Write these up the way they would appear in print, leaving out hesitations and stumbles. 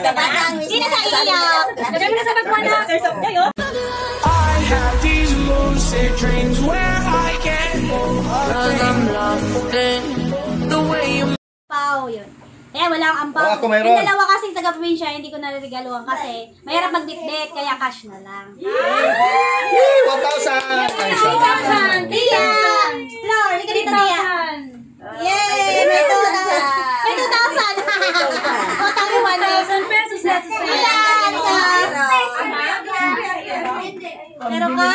Sino sa iyak? Lagay mo na sa bagwa na. I have these lucid dreams where I can't move. I'm lost in the way you Pao, yun. Eh, wala akong ampaw. Ako mayroon. Yung dalawa kasi taga-provincia, hindi ko nariregaluhan kasi mahirap magdikdik, kaya cash na lang. 1,000! 1,000! Tia! Flor, hindi ka dito, Tia. Yay! May 2,000! May 2,000! O, tayo 1,000 pesos na sa sa'yo. Meron ka?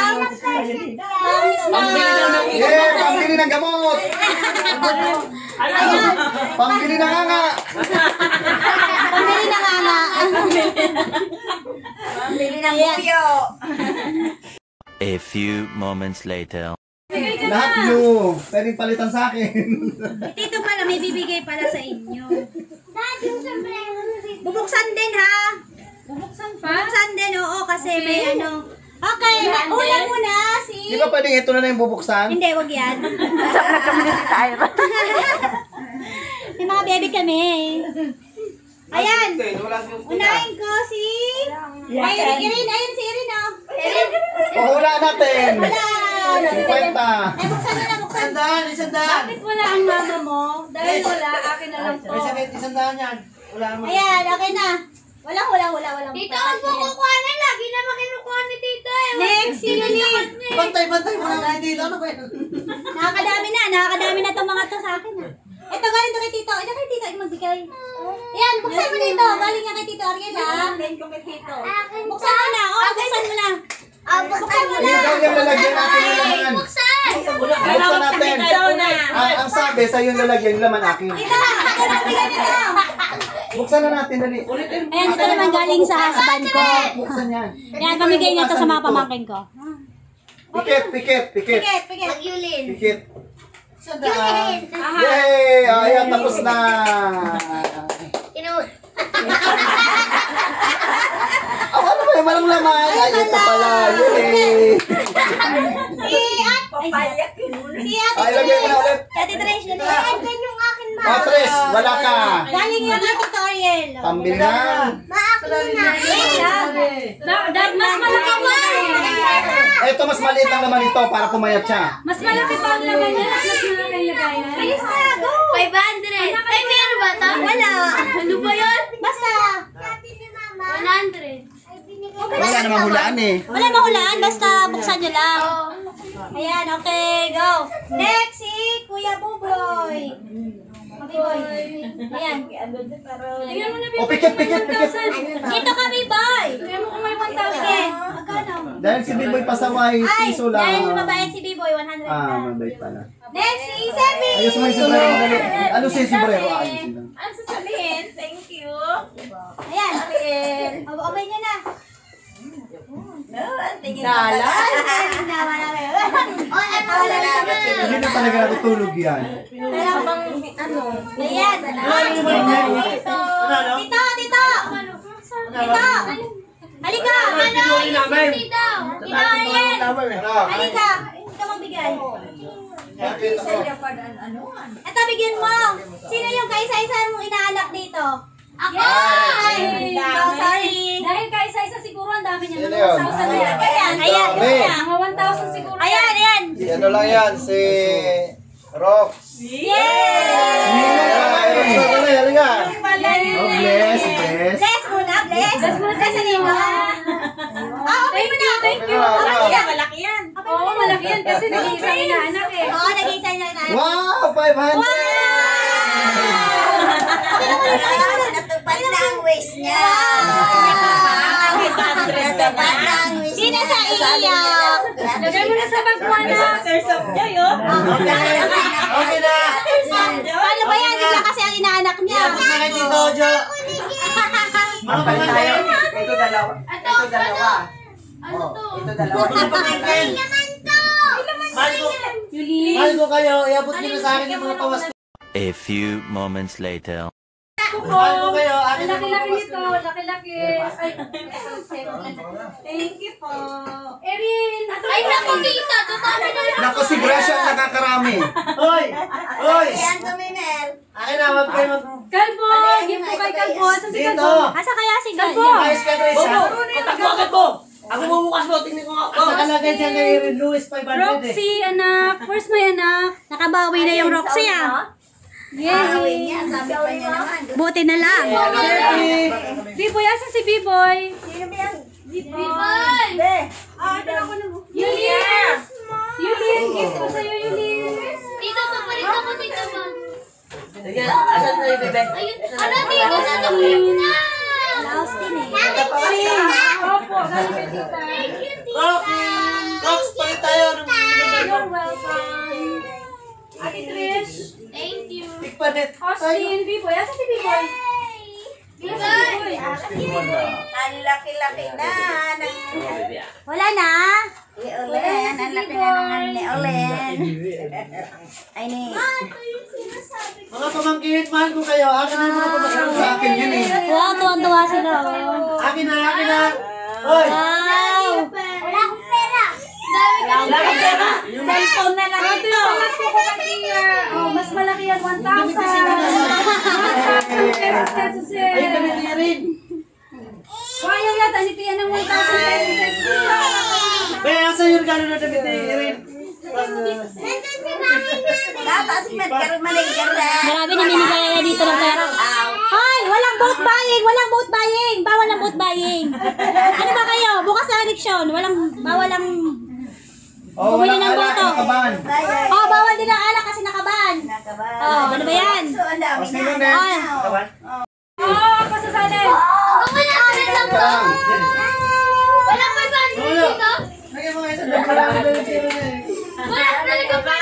Yeah! Pambili ng gamot! Pambili ng nga! Pambili na nga. Pambili ng bupyo. A few moments later. Lahat nyo! Pwedeng palitan sa akin. Dito pala, may bibigay pala sa inyo. Bubuksan din ha? Bubuksan pa? Bubuksan din, oo, kasi may ano. Okay, ulan muna si... Di ba pwedeng ito na yung bubuksan? Hindi, wag yan. May mga baby kami. Ayan. Unahin ko si... Ay, Irin. Ayun si Irin, oh. Pahula natin! Wala. 50! Ay, buksan nyo na, buksan. Isandaan. Bakit wala ang mama mo? Dahil wala, akin na lang to. Isandaan yan. Wala mo. Ayan, okay na. Walang. Tito, huwag mo kukuha na. Lagi naman kinukuha ni Tito eh. Next, si Yuli. Bantay mo naman dito. Ano ba yun? Nakakadami na itong mga to sa akin ah. Ito, galing to kay Tito. Ito kay Tito, magbigay. Ayan, buksan mo dito. Galing nga kay Tito Ariel ah. Buksan mo na. Oh, buksan mo na. Buksan mo na. Hindi daw yung lalagyan natin yung laman. Buksan! Buksan natin. Ang sabi, sa yung lalagyan yung laman akin. Tito, ako na bigay nito. Buksan na natin, dali. Ayan, ito naman galing sa husband ko. Buksan yan. Ayan, pamigay niya to sa mga pamangkin ko. Pikit. Pikit. Mag-Yulin. Pikit. Isandaan. Yay! Ayan, tapos na. Oh, ano ba yung malang laman? Ay, ito pala. Yay! Si Ate Ay, lagay mo na ulit. Ate Trish, dali. Andyan yung akin ma. Oh, Tres, wala ka. Galing nga kay Tito Ariel. Pambili na. Maakin na. Dad, mas malaki pa. Ito, mas maliit ang laman ito para pumayat siya. Mas malaki pa ang laman niya. Mas malaki lagayan. Ayos na, go. 500. Ay, meron ba ito? Wala. Ano ba yun? Basta. 100. Wala namang hulaan eh. Wala mahulaan, basta buksan nyo lang. Ayan, okay, go. Next, si Kuya Buboy. Buboy. Ayan. O, pikit. Dito kami, boy. Tingnan mo kung may 1,000. Sige, magkano? Dahil si Biboy pasaway, Ay, piso dahil lang. mabayad si B-Boy, 100 Ah, na. mabait pala. Next, si Semi. Ayos mo yung sombrero. Dali. Ano si sombrero? Ayusin lang. Ang sasabihin, thank you. Ayan. Abay niya na. Dala. Nawa na kayo. Hindi na talaga natutulog yan. Ayan. Tito. Tito. Halika. Tito. Tito, ayan. Halika. Ito magbigay. Ito, bigyan mo. Sino yung kaisa-isa mong inaanak dito? Ako! Ay, sorry. Dahil kaisa-isa siguro ang dami niya. Sino Mga yun? 1,000 na yan. Ayan. Mga 1,000 siguro. Ayan. Si ano lang yan, si Rox. Yay! Halika. Oh, bless. Bless muna, bless. Bless muna sa nino. Okay mo na. Thank you. Malaki yan. Oo, malaki yan kasi nag-iisa inaanak eh. Oo, nag-iisa na tayo. Wow, 500! Natupad na ang waist niya. Sino sa iyak? Lagay mo na sa bagwa na. Okay na. Paano ba yan? Bigla kasi ang inaanak niya. Bakit dito, Jo? Ano ba tayo? Ito dalawa. Ito dalawa. Ano to? Ito dalawa. Ay, naman to! Mahal ko kayo. Iabot niyo na sa akin yung mga pawas ko. A few moments later. Mahal ko kayo. Akin na Laki-laki nito. Laki-laki. Ay, thank you po. Erin! Ay, naku, Tito. Totoo na lang. Naku, si Gracia ang nakakarami. Hoy! Hoy! Yan, Tumimel. Akin na, wag kayo mag... Kalbo! Give po kay Kalbo. po, asa si Dito. Kalbo? Asa kaya si Gal? Ayos ka, Grace, ha? Kontak mo. Ako bubukas mo, tingnan ko nga. Ang nakalagay dyan kay Luis 500 eh. Roxy, anak. Where's my anak? Nakabawi na yung Roxy ah. Yay! Sabi pa niya naman. Buti na lang. B-boy, asa si B-boy? Bibay! Yulin! Yulin, gift ko sa'yo, Yulin. Tito, papalit ako, tito ba? Sige, asan na yung bebe? Ayun, ano, tito, natapit na! Laos din eh. Opo, galing kay tita. Thank you, tita! Rox, palit tayo. You're welcome. Ate Trish, Thank you! Tikpanet. Austin, B-boy, asa si B-boy? Bibay! Ang laki-laki na ng Wala na. Olen. Ang laki na ng ni Olen. Ay ni. Mga pamangkin, mahal ko kayo. Akin na yung mga pamangkin sa akin yun eh. Wow, tuwan-tuwa sila. Oh. Akin na, akin na. Hoy! Wow. Wala akong pera! Dami ka Cellphone na lang Ito ito. yung palas ko kay Tia. Oh, mas malaki yan, 1,000. 1,000 pesos eh. Ay, damit niya rin. Kaya yata ni Tia ng 1,000 pesos. Kaya sa'yo yung gano'n na damit niya rin. Tapos magkaroon manager na. Grabe, namimigay na dito ng pera. Hoy, walang boat buying, walang boat buying. Bawal ang boat buying. Ano ba kayo? Bukas na eleksyon. Bawal ang Oh, bumili walang ng alak, boto. nakaban. Oh, bawal din ang alak kasi nakaban. Oh, ano ba yan? So, ang dami O, sino na. next? Oh, Oo, ako sasali. Hanggang 100 lang to! Walang 500 Wala. dito! Lagyan mo nga isa doon. Marami na yung zero niya eh. Wala talaga 500!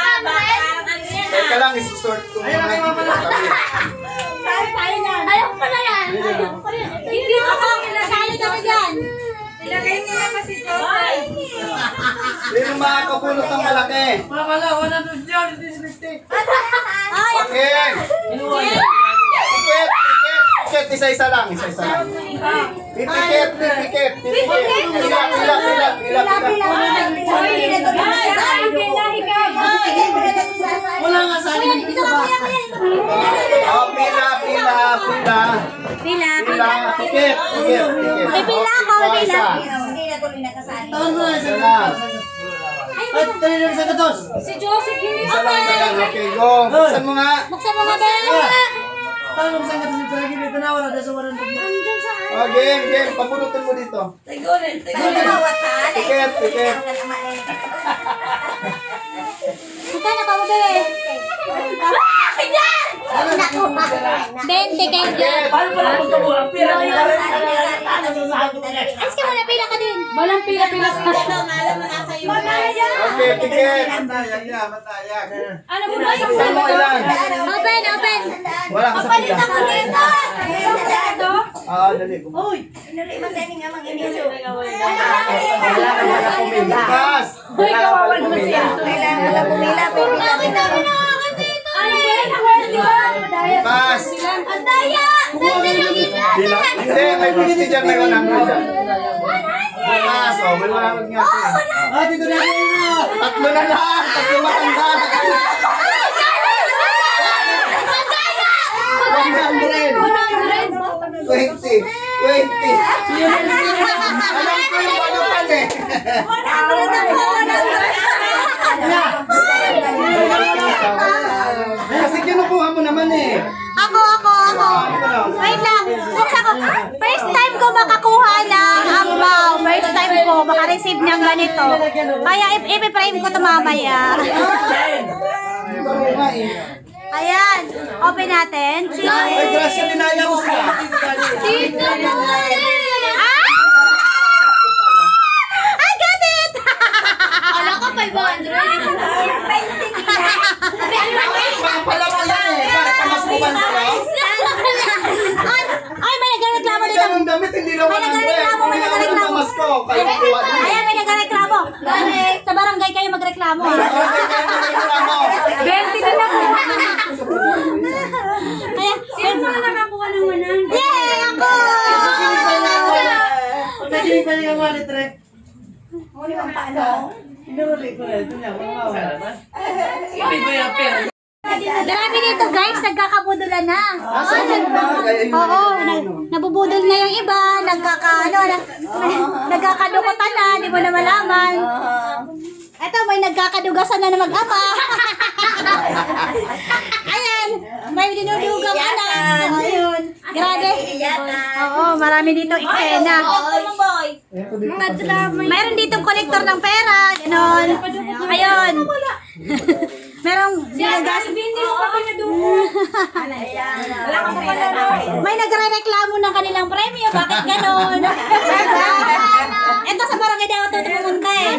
Teka lang, isisort ko. Ayun, ay, mamala. Ayaw ko na yan! Ayaw ko na yan! Hindi ako kasali kami dyan. Ilagay mo na kasi Joseph. Sino makakapulot ng malaki? Mamala, 100 yun. Hindi 50. Ay, Okay. Ticket, isa-isa lang, isa-isa lang. Ticket. Wala nga sa akin. dito ka kuya, kuya. Oh, pila. Pila. Ticket. May pila ako, may pila. Hindi na tuloy nakasali. Taon mo na Isa isa. lang. At dali lang sa gatos. Si Joseph, yun Isa lang. Okay, go. Buksan mo nga. Buksan mo nga, Ben. Taon mo sa gatos ito. Lagi dito na wala. Dasa 100 mo. Andyan sa Oh, game. Papunutin mo dito. Mawatan. Ticket. Ika na pa mo, Ben. 20 kayo. Paano pala punta mo? Ang pila mo pa rin. Alis ka muna, pila ka din. Walang pila-pila sa Okay, ticket. Ano mo ba? Buksan mo ilan. Open. Wala ka sa pila. Ito? Ah, dali. Inuli man din nga mga inisyo. Wala ka pala pumila. Pass. Uy, kawawa naman siya. Kailangan wala pumila. Bakit dami nakakanta dito? Ano ba yan? Di ba? Madaya. Pass. Ang daya! Ganda lang ito! Hindi, may 50 dyan, may 100 dyan. Pass. Oh, may 100 nga siya. Ah, dito na rin. Tatlo na lang. Tatlo matanda. 100. 20. Alam ko yung ano pa eh. Kasi kinukuha mo naman eh. Ako. Wait lang. Buksan ko. First time ko makakuha ng ambaw. First time ko makareceive ng ganito. Kaya ipiprame ko ito mamaya. Ito nga eh. Ayan. Open natin. Ay, grasya, dinaya mo sila. Dito naman! Ah! I got it! Kala ko 500. Baka pala mo yan eh. Bakit pamaskupan sila? Ay, may nagreklamo Hindi dito. ang damit, hindi na 100. May nagreklamo. Hindi na pamasko. Kayo kuha din. Ayan, may nagreklamo. Sa barangay kayo magreklamo. Okay, kaya nagreklamo. 20 na lang. Ayan. Sino na nakakuha ng 100? Yay! Ako! Naging pa niya wallet, Rek. Huli ang paano. Inuli ko na. Ito niya. Wala. Marami dito guys, nagkakabudulan na. Asa mo ba? Kaya yun. Oo, nagbubudol na yung iba, nagkakadukutan na, di mo na malaman. Eto, may nagkakadugasan na mag-ama. Ayan, may dinudugang anak. Ayun, grabe. Oo, marami dito eksena. Mga drama. Mayroon ditong kolektor ng pera, ganon. Ayun. Merong binagas. May nagre-reklamo ng kanilang premyo. Bakit ganon? Ito sa barangay daw ito pumunta eh.